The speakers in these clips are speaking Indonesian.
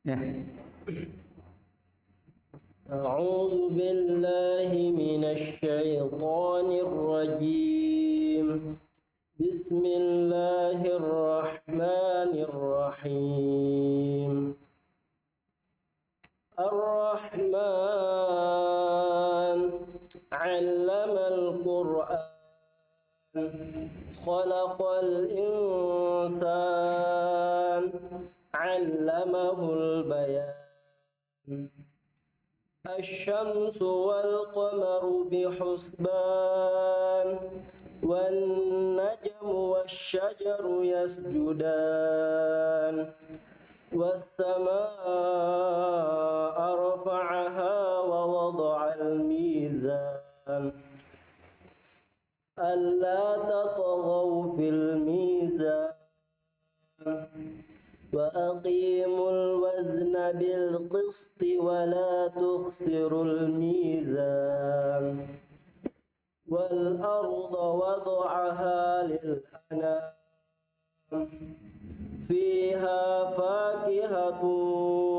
Ya. أعوذ بالله من الشيطان الرجيم. بسم الله الرحمن الرحيم. الرحمن علم القرآن خلق الإنسان علمه البيان. الشمس والقمر بحسبان والنجم والشجر يسجدان والسماء رفعها ووضع الميزان ألا تطغوا في الميزان وأقيموا الوزن بالقسط ولا تخسروا الميزان والأرض وضعها للأنام فيها فاكهة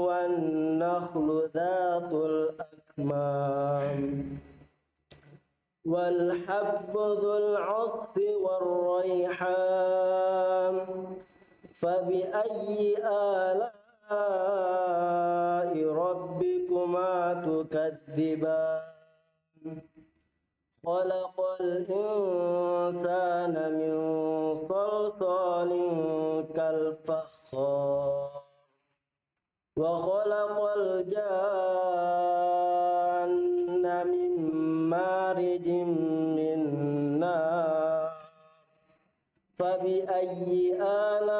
والنخل ذات الأكمام والحب ذو العصف والريحان فبأي آلاء ربكما تكذبان خلق الإنسان من صلصال كالفخار وخلق الجان من مارج من نار فبأي آلاء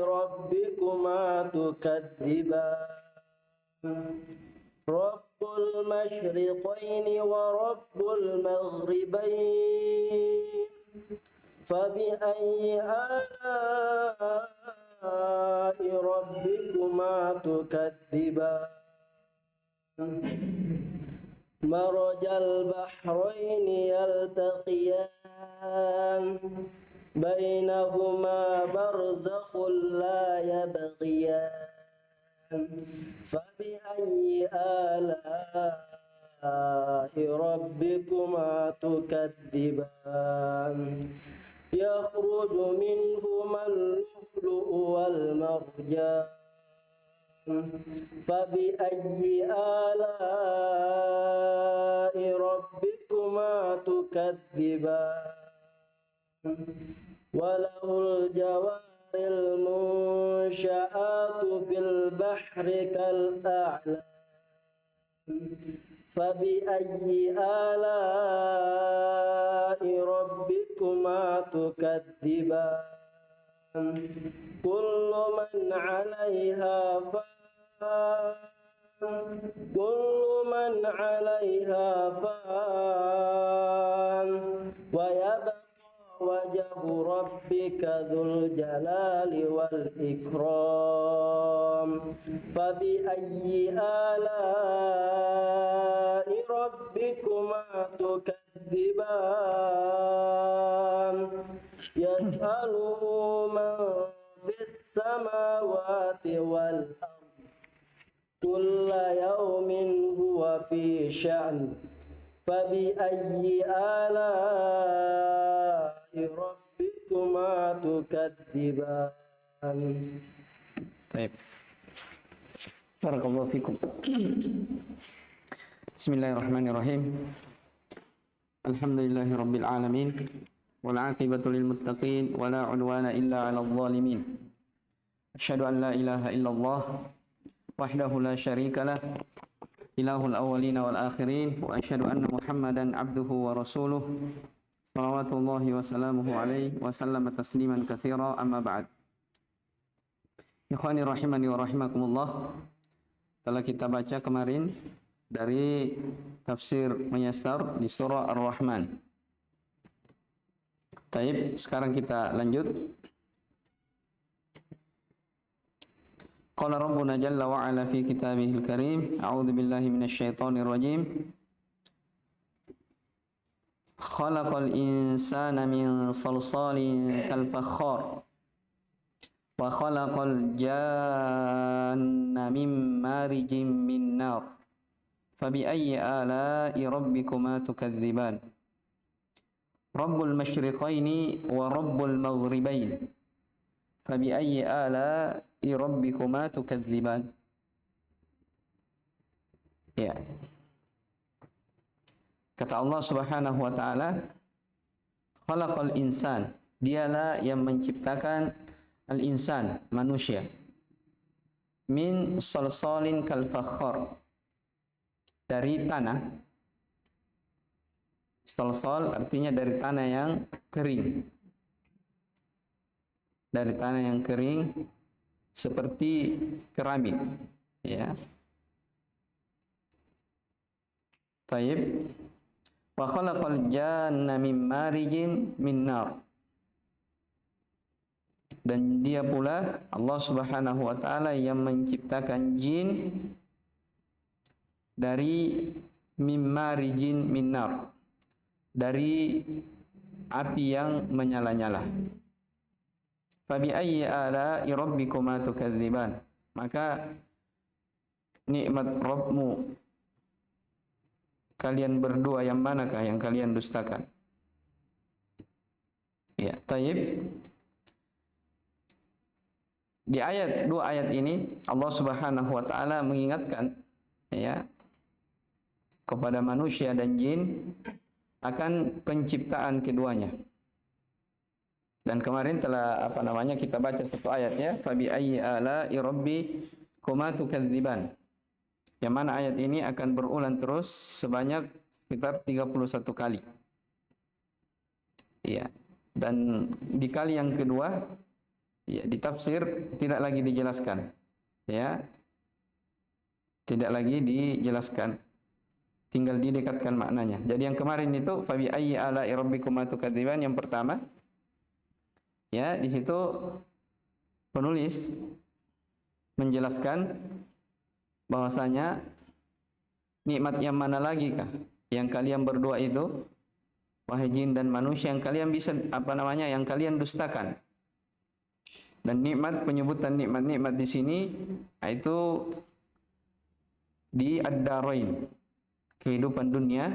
ربكما تكذبان رب المشرقين ورب المغربين فبأي آلاء ربكما تكذبان مرج البحرين يلتقيان بينهما برزخ لا يبغيان فبأي آلاء ربكما تكذبان يخرج منهما اللؤلؤ والمرجان فبأي آلاء ربكما تكذبان وله الجوار المنشآت في البحر كالأعلام فبأي آلاء ربكما تكذبان كل من عليها فان ويبقى وجه ربك ذو الجلال والإكرام فبأي آلاء ربكما تكذبان يسأله من في السماوات والأرض كل يوم هو في شأن فبأي آلاء ربكما تكذبان. Baik. Barakallahu fikum. Bismillahirrahmanirrahim. Alhamdulillahi rabbil alamin. Wal 'aqibatu lil muttaqin wa la 'udwana illa 'alal zalimin. Asyhadu an la ilaha illallah wahdahu la syarika lah ilahul awwalin wal akhirin wa asyhadu anna Muhammadan abduhu wa rasuluh salawatullahi wa salamuhu alaihi wa sallama tasliman katsira amma ba'd. Ikhwani rahimani wa rahimakumullah. Telah kita baca kemarin dari tafsir Muyassar di surah Ar-Rahman. Baik, sekarang kita lanjut. Qala rabbuna jalla wa ala fi kitabihil karim, a'udzu billahi minasy syaithanir rajim. Khalaqal insana min salsalin kal fakhar wa khalaqal janna min marijim min nar fabi ayyi ala'i rabbikuma tukadziban rabbul masyriqaini wa rabbul maghribain fabi ayyi ala'i rabbikuma tukadziban. Ya. Kata Allah Subhanahu wa taala, khalaqal insan, dialah yang menciptakan al-insan, manusia, min salsalin kal fakhar, dari tanah. Salsal artinya dari tanah yang kering, dari tanah yang kering seperti keramik, ya. Taib. Wa khalaqal janna min marijin min nar, dan dia pula Allah Subhanahu wa taala yang menciptakan jin dari min marijin min nar, dari api yang menyala-nyala. Fabi ayyi ala'i rabbikuma tukadziban, maka nikmat Rabbmu kalian berdua yang manakah yang kalian dustakan? Ya, taib. Di dua ayat ini Allah Subhanahu wa taala mengingatkan, ya, kepada manusia dan jin akan penciptaan keduanya. Dan kemarin telah kita baca satu ayatnya, fabi ayyi ala'i rabbikuma tukadziban. Yang mana ayat ini akan berulang terus sebanyak sekitar 31 kali. Ya. Dan di kali yang kedua, ya, di tafsir tidak lagi dijelaskan. Ya. Tidak lagi dijelaskan. Tinggal didekatkan maknanya. Jadi yang kemarin itu fabi ayyi ala'i rabbikuma tukadziban, yang pertama. Ya, di situ penulis menjelaskan bahwasanya nikmat yang mana lagi kah yang kalian berdua itu, wahai jin dan manusia, yang kalian bisa yang kalian dustakan. Dan nikmat, penyebutan nikmat-nikmat di sini itu di ad-darain, kehidupan dunia,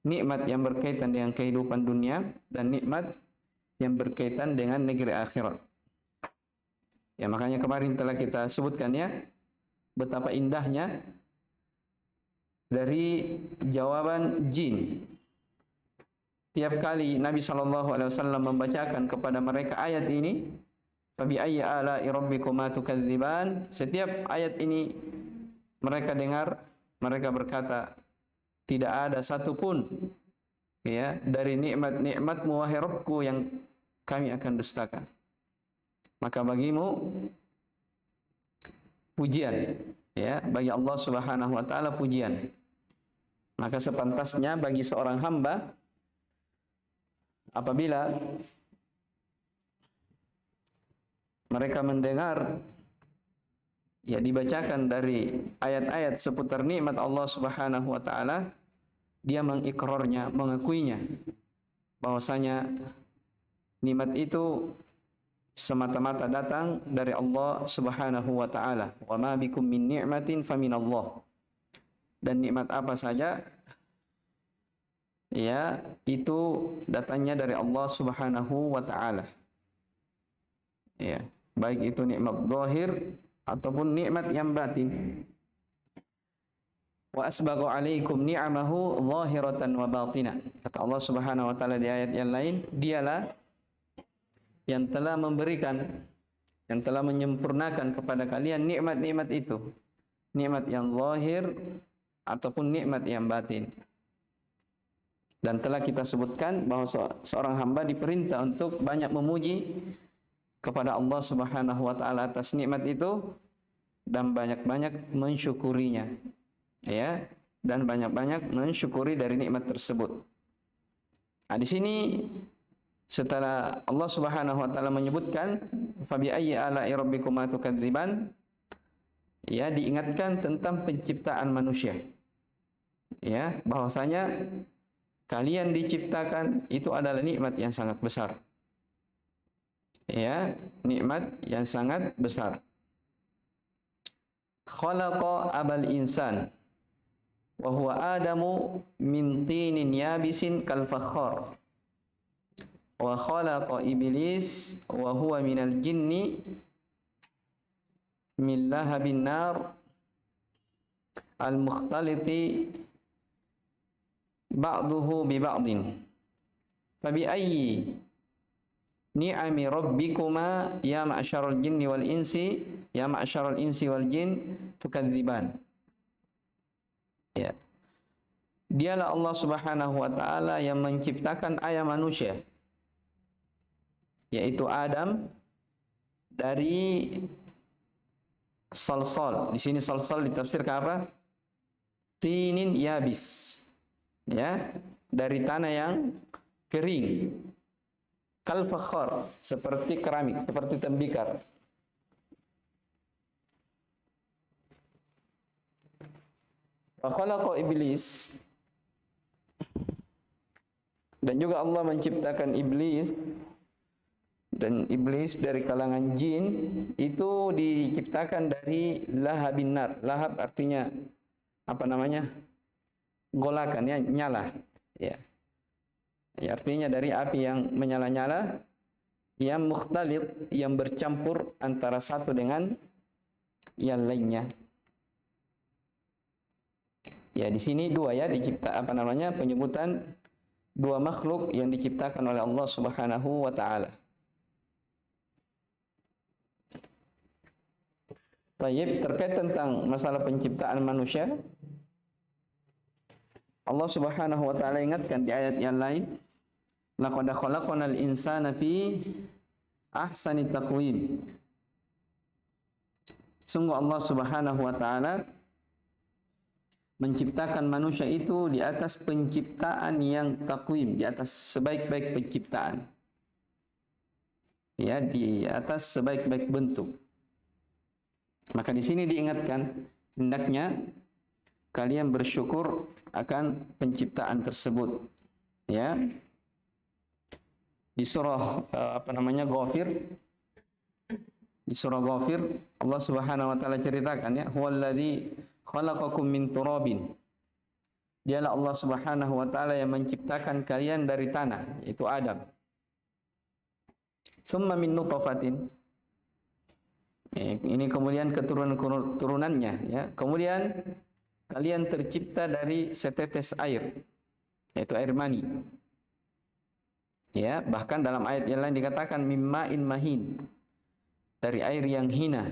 nikmat yang berkaitan dengan kehidupan dunia, dan nikmat yang berkaitan dengan negeri akhirat. Ya, makanya kemarin telah kita sebutkan, ya, betapa indahnya dari jawaban jin. Tiap kali Nabi SAW membacakan kepada mereka ayat ini, fabi ayyi ala'i rabbikuma tukadziban, setiap ayat ini mereka dengar, mereka berkata, tidak ada satupun, ya, dari nikmat-nikmatmu wahai Rabbku yang kami akan dustakan. Maka bagimu pujian, ya, bagi Allah Subhanahu wa taala pujian. Maka sepantasnya bagi seorang hamba apabila mereka mendengar, ya, dibacakan dari ayat-ayat seputar nikmat Allah Subhanahu wa taala, dia mengikrarnya, mengakuinya bahwasanya nikmat itu semata-mata datang dari Allah Subhanahu wa taala. Wa ma bikum min ni'matin faminallah. Dan nikmat apa saja, ya, itu datangnya dari Allah Subhanahu wa taala. Ya, baik itu nikmat zahir ataupun nikmat yang batin. Wa asbagha 'alaikum ni'amahu zahiratan wa batinah. Kata Allah Subhanahu wa taala di ayat yang lain, dialah yang telah memberikan, yang telah menyempurnakan kepada kalian nikmat-nikmat itu, nikmat yang zahir ataupun nikmat yang batin. Dan telah kita sebutkan bahwa seorang hamba diperintah untuk banyak memuji kepada Allah Subhanahu wa taala atas nikmat itu dan banyak-banyak mensyukurinya, ya, dan banyak-banyak mensyukuri dari nikmat tersebut. Nah, di sini setelah Allah Subhanahu wa taala menyebutkan fabi ayyi ala'i rabbikuma tukadziban, ya, diingatkan tentang penciptaan manusia. Ya, bahwasanya kalian diciptakan itu adalah nikmat yang sangat besar. Ya, nikmat yang sangat besar. Khalaqa abal insan wa huwa adamu min tinin yabisin kal fakhar. Wa khalaqa iblis wa huwa minal jinni min lahabin nar al-mukhtaliti ba'duhu bi ba'din. Fabi ayyi ni'ami rabbikuma ya ma'syaral jinni wal insi ya ma'syaral insi wal jin tukadziban. Ya. Dialah Allah Subhanahu wa taala yang menciptakan ayam manusia, yaitu Adam, dari salsal. Di sini salsal ditafsirkan apa? Tinin yabis. Ya, dari tanah yang kering. Kal fakhar, seperti keramik, seperti tembikar. Wa khalaqa iblis, dan juga Allah menciptakan iblis, dan iblis dari kalangan jin itu diciptakan dari lahabin nar. Lahab artinya apa namanya? Golakan, ya, nyala. Ya. Ya, artinya dari api yang menyala-nyala, yang mukhtalit, yang bercampur antara satu dengan yang lainnya. Ya, di sini dua, ya, dicipta apa namanya? Penyebutan dua makhluk yang diciptakan oleh Allah Subhanahu wa taala. Baik, terkait tentang masalah penciptaan manusia, Allah Subhanahu wa taala ingatkan di ayat yang lain, laqad khalaqnal insana fi ahsani taqwim. Sungguh Allah Subhanahu wa taala menciptakan manusia itu di atas penciptaan yang takwim, di atas sebaik-baik penciptaan. Ya, di atas sebaik-baik bentuk. Maka di sini diingatkan, hendaknya kalian bersyukur akan penciptaan tersebut. Ya. Di surah Ghafir, di surah Ghafir Allah Subhanahu wa taala ceritakan, ya, huwallazi khalaqakum min turabin. Dialah Allah Subhanahu wa taala yang menciptakan kalian dari tanah, yaitu Adam. Tsumma min nutfatin. Ini kemudian keturunan-turunannya, ya. Kemudian kalian tercipta dari setetes air, yaitu air mani. Ya, bahkan dalam ayat yang lain dikatakan mimma'in mahin, dari air yang hina.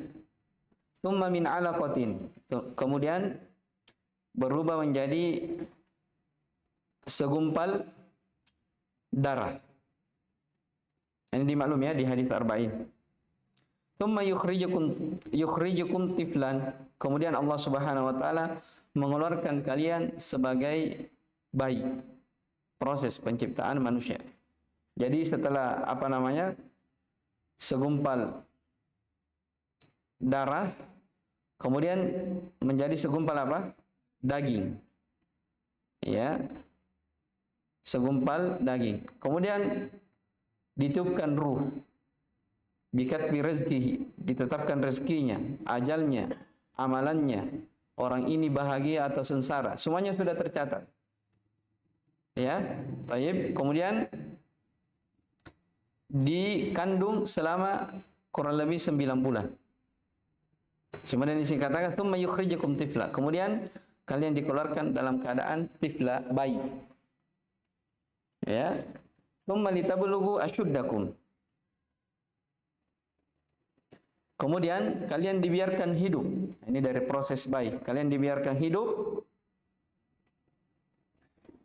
Tsumma min 'alaqatin. Kemudian berubah menjadi segumpal darah. Ini dimaklum, ya, di hadis arba'in. Tsumma yukhrijukum tiflan. Kemudian Allah Subhanahu wa taala mengeluarkan kalian sebagai bayi. Proses penciptaan manusia. Jadi setelah segumpal darah, kemudian menjadi segumpal daging. Ya. Segumpal daging. Kemudian ditiupkan ruh. Bikatbi rezkihi, ditetapkan rezekinya, ajalnya, amalannya, orang ini bahagia atau sengsara, semuanya sudah tercatat. Ya, baik. Kemudian dikandung selama kurang lebih 9 bulan. Kemudian disini katakan tsumma yukhrijukum tifla. Kemudian kalian dikeluarkan dalam keadaan tifla, bayi. Ya. Tsumma litablughu asyuddakum. Kemudian kalian dibiarkan hidup. Ini dari proses bayi. Kalian dibiarkan hidup,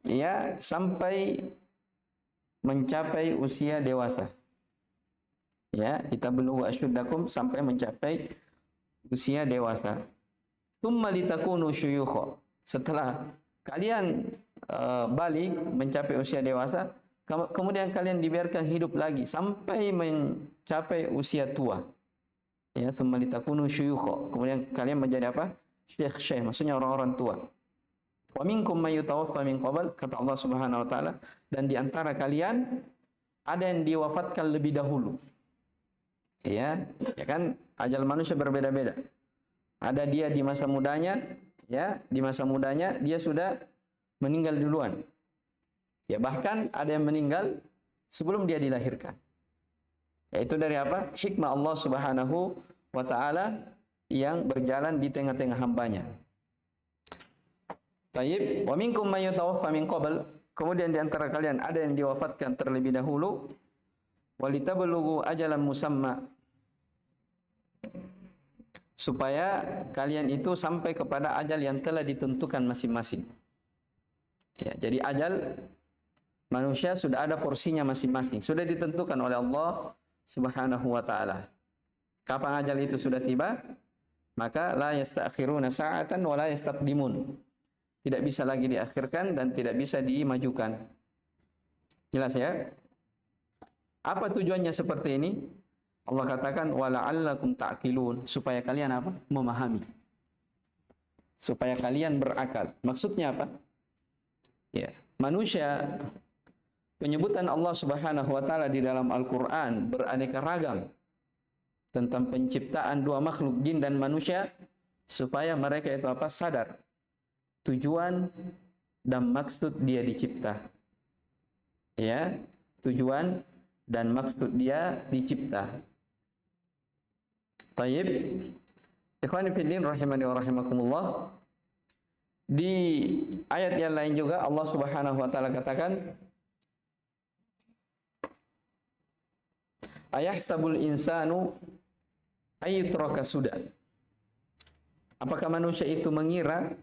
ya, sampai mencapai usia dewasa. Ya, kita belughu asyuddakum, sampai mencapai usia dewasa. Tsumma litakunu syuyukha. Setelah kalian balik mencapai usia dewasa, kemudian kalian dibiarkan hidup lagi sampai mencapai usia tua. Ya, tsumma litakunu syuyukha. Kemudian kalian menjadi apa? Syekh, maksudnya orang-orang tua. Wa minkum may yutawaffa min qabl, kata Allah Subhanahu wa taala, dan di antara kalian ada yang diwafatkan lebih dahulu. Ya, ya kan ajal manusia berbeda-beda. Ada dia di masa mudanya, ya, di masa mudanya dia sudah meninggal duluan. Ya, bahkan ada yang meninggal sebelum dia dilahirkan. Yaitu dari apa? Hikmah Allah Subhanahu wa taala yang berjalan di tengah-tengah hambanya. Tayyib, wa minkum may yatawaffa min qabl. Kemudian di antara kalian ada yang diwafatkan terlebih dahulu. Walitablugu ajalan musamma, supaya kalian itu sampai kepada ajal yang telah ditentukan masing-masing. Ya, jadi ajal manusia sudah ada porsinya masing-masing, sudah ditentukan oleh Allah Subhanahu wa taala. Kapan ajal itu sudah tiba, maka la yasta'khiruna sa'atan wa la yastaqdimun. Tidak bisa lagi diakhirkan dan tidak bisa dimajukan. Jelas ya? Apa tujuannya seperti ini? Allah katakan wala'allakum ta'qilun, supaya kalian apa? Memahami. Supaya kalian berakal. Maksudnya apa? Ya, manusia, penyebutan Allah Subhanahu wa taala di dalam Al-Qur'an beraneka ragam tentang penciptaan dua makhluk jin dan manusia supaya mereka itu apa? Sadar tujuan dan maksud dia dicipta. Ya, tujuan dan maksud dia dicipta. Tayyib. Ikhwani fillah rahimani wa rahimakumullah. Di ayat yang lain juga Allah Subhanahu wa taala katakan, ayahsabul insanu ayyutraka suda. Apakah manusia itu mengira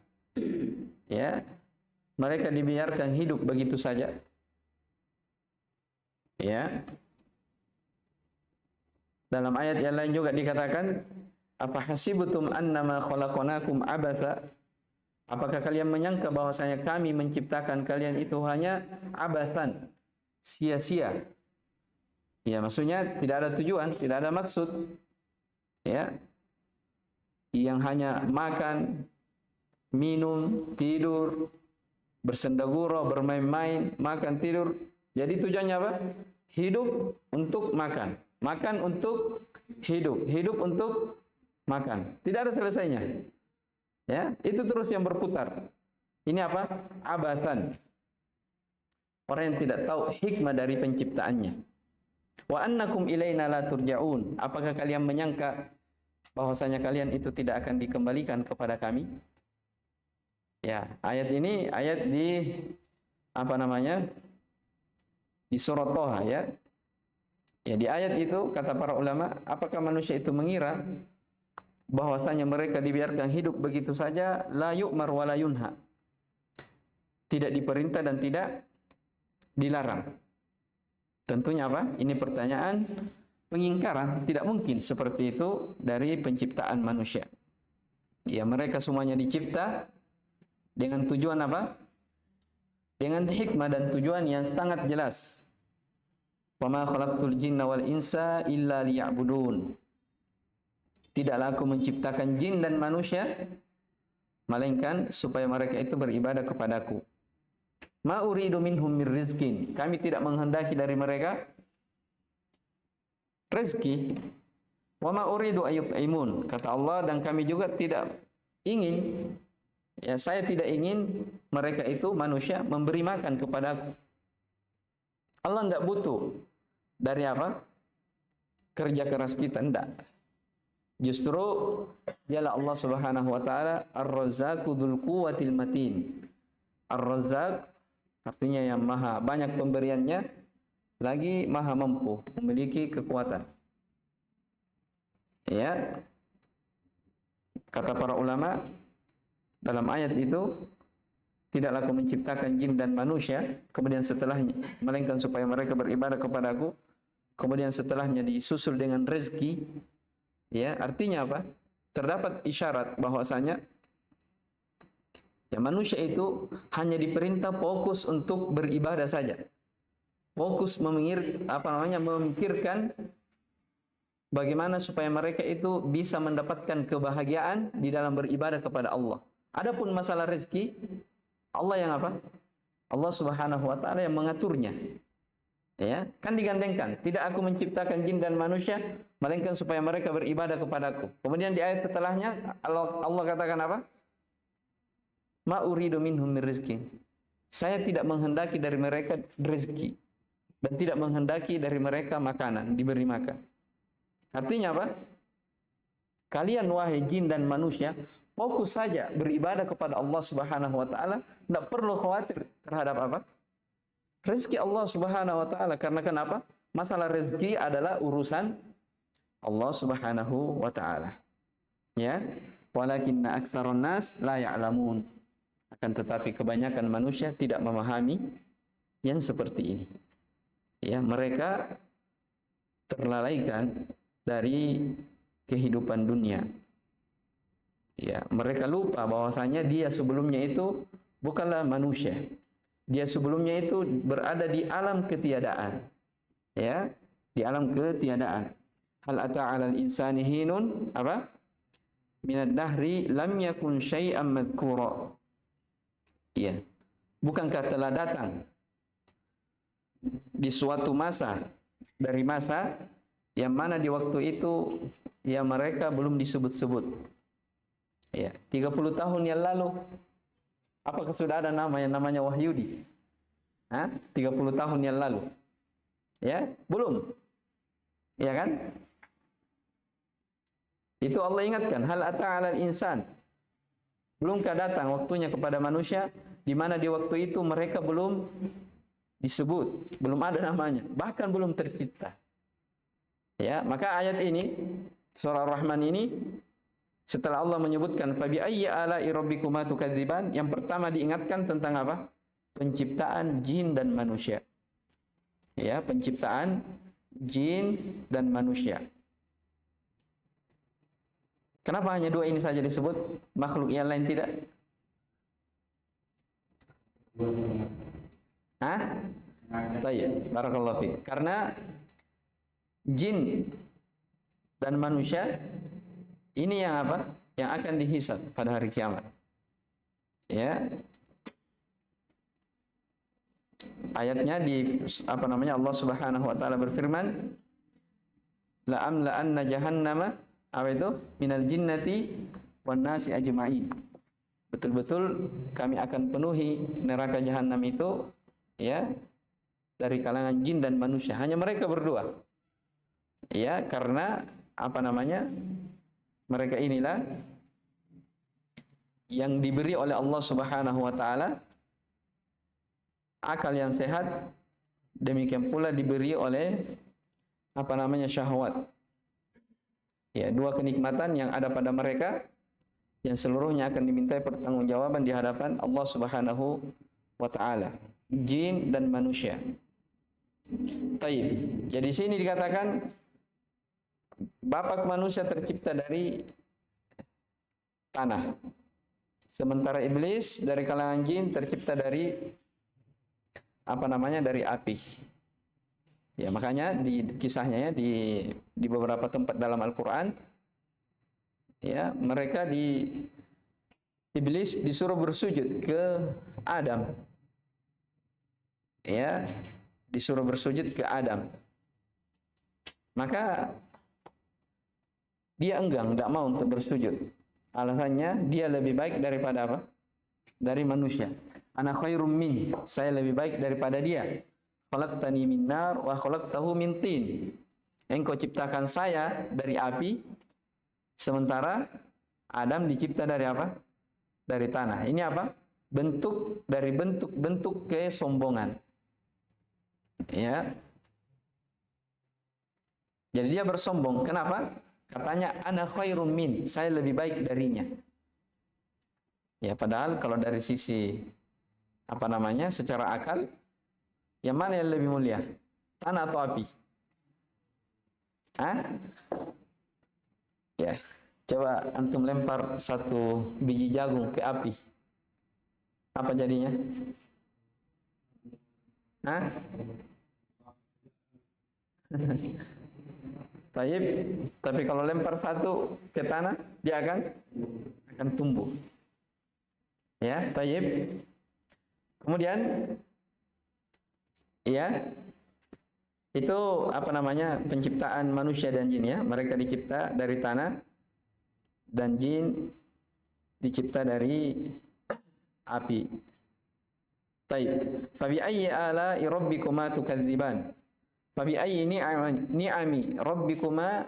ya mereka dibiarkan hidup begitu saja? Ya. Dalam ayat yang lain juga dikatakan, apa hasibutum annama khalaqnakum abatha? Apakah kalian menyangka bahwasanya kami menciptakan kalian itu hanya abathan, sia-sia? Ya, maksudnya tidak ada tujuan, tidak ada maksud. Ya. Yang hanya makan, minum, tidur, bersendagurau, bermain-main, makan, tidur. Jadi tujuannya apa? Hidup untuk makan, makan untuk hidup, hidup untuk makan. Tidak ada selesainya. Ya, itu terus yang berputar. Ini apa? Abasan. Orang yang tidak tahu hikmah dari penciptaannya. Wa annakum ilaina la turja'un. Apakah kalian menyangka bahwasanya kalian itu tidak akan dikembalikan kepada kami? Ya, ayat ini ayat di apa namanya? Di surat Toha ya. Ya, di ayat itu kata para ulama, apakah manusia itu mengira bahwasanya mereka dibiarkan hidup begitu saja, la yu'mar wa la yunha. Tidak diperintah dan tidak dilarang. Tentunya apa? Ini pertanyaan pengingkaran. Tidak mungkin seperti itu dari penciptaan manusia. Ya, mereka semuanya dicipta dengan tujuan apa? Dengan hikmah dan tujuan yang sangat jelas. Wa ma khalaqtul jinna wal insa illa liya'budun. Tidaklah aku menciptakan jin dan manusia melainkan supaya mereka itu beribadah kepadaku. Ma uridu minhum mir rizqin. Kami tidak menghendaki dari mereka rezeki. Wa ma uridu ayyut'imun. Kata Allah, dan kami juga tidak ingin, ya saya tidak ingin mereka itu manusia memberi makan kepadaku. Allah enggak butuh dari apa? Kerja keras kita, enggak. Justru dialah Allah Subhanahu wa taala Ar-Razzaqu dzul quwwatil matin. Ar-Razzaq artinya yang maha banyak pemberiannya, lagi maha mampu, memiliki kekuatan. Ya. Kata para ulama dalam ayat itu, tidaklah aku menciptakan jin dan manusia, kemudian setelahnya, melainkan supaya mereka beribadah kepadaku, kemudian setelahnya disusul dengan rezeki. Ya, artinya apa? Terdapat isyarat bahwasanya ya manusia itu hanya diperintah fokus untuk beribadah saja. Fokus memikirkan bagaimana supaya mereka itu bisa mendapatkan kebahagiaan di dalam beribadah kepada Allah. Adapun masalah rezeki, Allah yang apa? Allah Subhanahu wa taala yang mengaturnya. Ya, kan digandengkan. Tidak aku menciptakan jin dan manusia melainkan supaya mereka beribadah kepadaku. Kemudian di ayat setelahnya Allah katakan apa? Ma uridu minhum min rizqin. Saya tidak menghendaki dari mereka rezeki dan tidak menghendaki dari mereka makanan, diberi makan. Artinya apa? Kalian wahai jin dan manusia, fokus saja beribadah kepada Allah Subhanahu wa taala, tidak perlu khawatir terhadap apa? Rezeki Allah Subhanahu wa taala. Karena kenapa? Masalah rezeki adalah urusan Allah Subhanahu wa taala. Ya. Walakinna aktsarun nas la ya'lamun. Akan tetapi kebanyakan manusia tidak memahami yang seperti ini. Ya, mereka terlalaikan dari kehidupan dunia. Ya, mereka lupa bahwasanya dia sebelumnya itu bukanlah manusia. Dia sebelumnya itu berada di alam ketiadaan. Ya, di alam ketiadaan. Hal ata 'alal insani hinun apa? Minad dahri lam yakun syai'an madhkura. Ya. Bukankah telah datang di suatu masa dari masa yang mana di waktu itu ya mereka belum disebut-sebut. Ya, 30 tahun yang lalu apakah sudah ada nama yang namanya Wahyudi? 30 tahun yang lalu. Ya, belum. Ya kan? Itu Allah ingatkan, hal ata 'alal insan. Belumkah datang waktunya kepada manusia di mana di waktu itu mereka belum disebut, belum ada namanya, bahkan belum tercipta. Ya, maka ayat ini surah Ar-Rahman ini setelah Allah menyebutkan fa bi ayyi ala'i rabbikuma tukadziban, yang pertama diingatkan tentang apa? Penciptaan jin dan manusia. Ya, penciptaan jin dan manusia. Kenapa hanya dua ini saja disebut? Makhluk yang lain tidak? Baik, barakallahu fiik. Karena jin dan manusia ini yang apa? Yang akan dihisab pada hari kiamat. Ya. Ayatnya di apa namanya? Allah Subhanahu wa taala berfirman, la amla'anna jahannama apa itu? Minal jinnati wan nasi ajma'in. Betul-betul kami akan penuhi neraka jahanam itu ya dari kalangan jin dan manusia. Hanya mereka berdua. Ya, karena apa namanya? Mereka inilah yang diberi oleh Allah Subhanahu wa taala akal yang sehat, demikian pula diberi oleh apa namanya syahwat. Ya, dua kenikmatan yang ada pada mereka yang seluruhnya akan dimintai pertanggungjawaban di hadapan Allah Subhanahu wa taala, jin dan manusia. Taib. Jadi sini dikatakan bapak manusia tercipta dari tanah. Sementara iblis dari kalangan jin tercipta dari apa namanya? Dari api. Ya, makanya di kisahnya ya di beberapa tempat dalam Al-Qur'an ya, mereka iblis disuruh bersujud ke Adam. Ya, disuruh bersujud ke Adam. Maka dia enggan, tidak mau untuk bersujud. Alasannya dia lebih baik daripada apa? Dari manusia. Ana khairum min, saya lebih baik daripada dia. Khalaqtani min nar wa khalaqtahu min tin. Engkau ciptakan saya dari api, sementara Adam dicipta dari apa? Dari tanah. Ini apa? Bentuk kesombongan. Ya. Jadi dia bersombong. Kenapa? Katanya ana khairum min, saya lebih baik darinya. Ya, padahal kalau dari sisi apa namanya? Secara akal, yang mana yang lebih mulia? Tanah atau api? Ya. Coba antum lempar satu biji jagung ke api. Apa jadinya? Taib, tapi kalau lempar satu ke tanah, dia akan tumbuh. Ya, taib. Kemudian, ya, Itu apa namanya? Penciptaan manusia dan jin ya. Mereka dicipta dari tanah dan jin dicipta dari api. Baik. Fabi ayyi ala'i rabbikuma tukadziban. Fabi ayyi ni'ami rabbikuma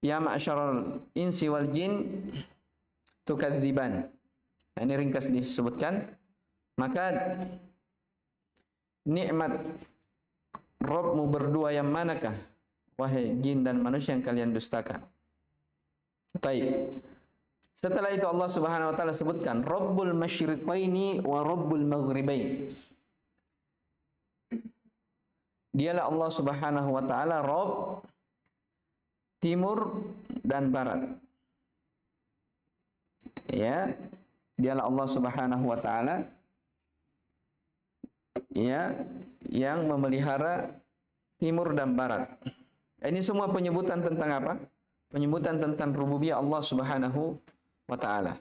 ya ma'syaral insi wal jin tukadziban. Nah, ini ringkas disebutkan. Maka nikmat Rabbmu berdua yang manakah, wahai jin dan manusia yang kalian dustakan? Baik. Setelah itu Allah Subhanahu wa taala sebutkan Rabbul masyriqaini wa Rabbul maghribain. Dialah Allah Subhanahu wa taala Rabb timur dan barat. Ya, dialah Allah Subhanahu wa taala ya yang memelihara timur dan barat. Ini semua penyebutan tentang apa? Penyebutan tentang rububiyah Allah Subhanahu wa taala.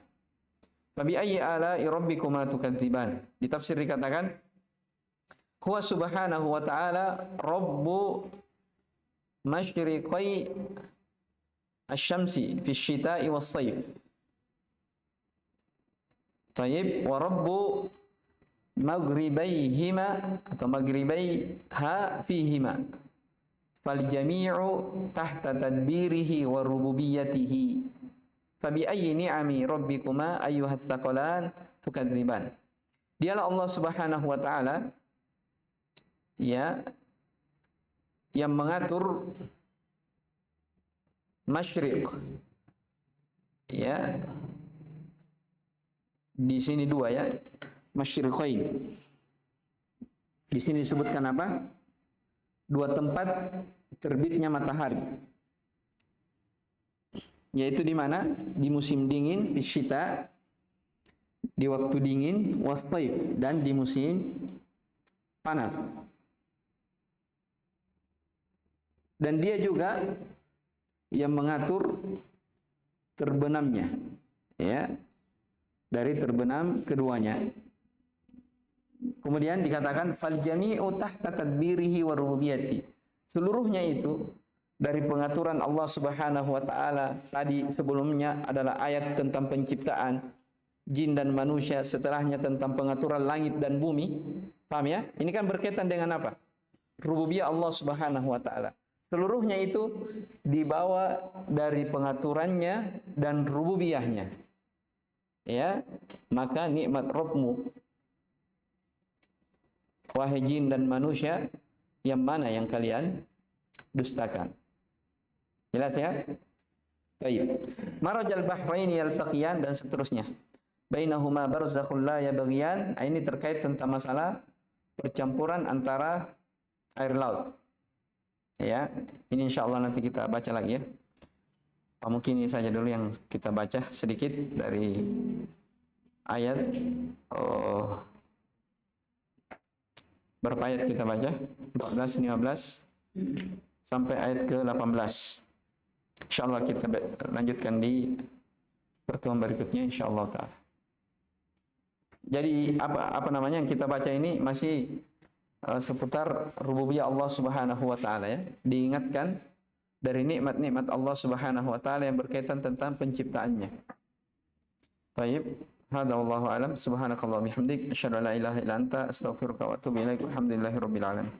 Fabi ayyi ala'i rabbikuma tukadziban. Di tafsir dikatakan huwa subhanahu wa ta'ala rabbu masyriqai asy-syamsi fi syita'i was-sayf. Tayyib wa rabbu maghribaihima atau maghribaiha fihima. Fal jami'u tahta tadbirihi wa rububiyyatihi. Fabi ayyi ni'ami rabbikuma ayyuhats tsaqalan tukadziban. Dialah Allah Subhanahu wa taala ya yang mengatur masyriq ya di sini dua ya masyriqain. Di sini disebutkan apa? Dua tempat terbitnya matahari. Yaitu di mana? Di musim dingin, fisyita, di waktu dingin, wastaif, dan di musim panas. Dan dia juga yang mengatur terbenamnya, ya, dari terbenam keduanya. Kemudian dikatakan fal jami'u tahta tadbirihi wa rububiyyati. Seluruhnya itu dari pengaturan Allah Subhanahu wa taala. Tadi sebelumnya adalah ayat tentang penciptaan jin dan manusia, setelahnya tentang pengaturan langit dan bumi. Paham ya? Ini kan berkaitan dengan apa? Rububiyah Allah Subhanahu wa taala. Seluruhnya itu dibawa dari pengaturannya dan rububiyahnya. Ya, maka nikmat Rabbmu, wahai jin dan manusia, yang mana yang kalian dustakan? Jelas ya? Baik. Marajal bahraini yaltaqiyan dan seterusnya. Bainahuma barzakhun la yabghiyan. Ini terkait tentang masalah percampuran antara air laut. Ya, ini insyaallah nanti kita baca lagi ya. Mungkin ini saja dulu yang kita baca sedikit dari ayat berapa ayat kita baca? 14, 15 sampai ayat ke-18. Insyaallah kita lanjutkan di pertemuan berikutnya insyaallah taala. Jadi apa namanya yang kita baca ini masih seputar rububiyah Allah Subhanahu wa taala ya. Diingatkan dari nikmat-nikmat Allah Subhanahu wa taala yang berkaitan tentang penciptaannya. Baik, hada wallahu alam. Subhanakallahumma bihamdik asyhadu an la ilaha illa anta astaghfiruka wa atubu ilaik. Alhamdulillahirabbil alamin.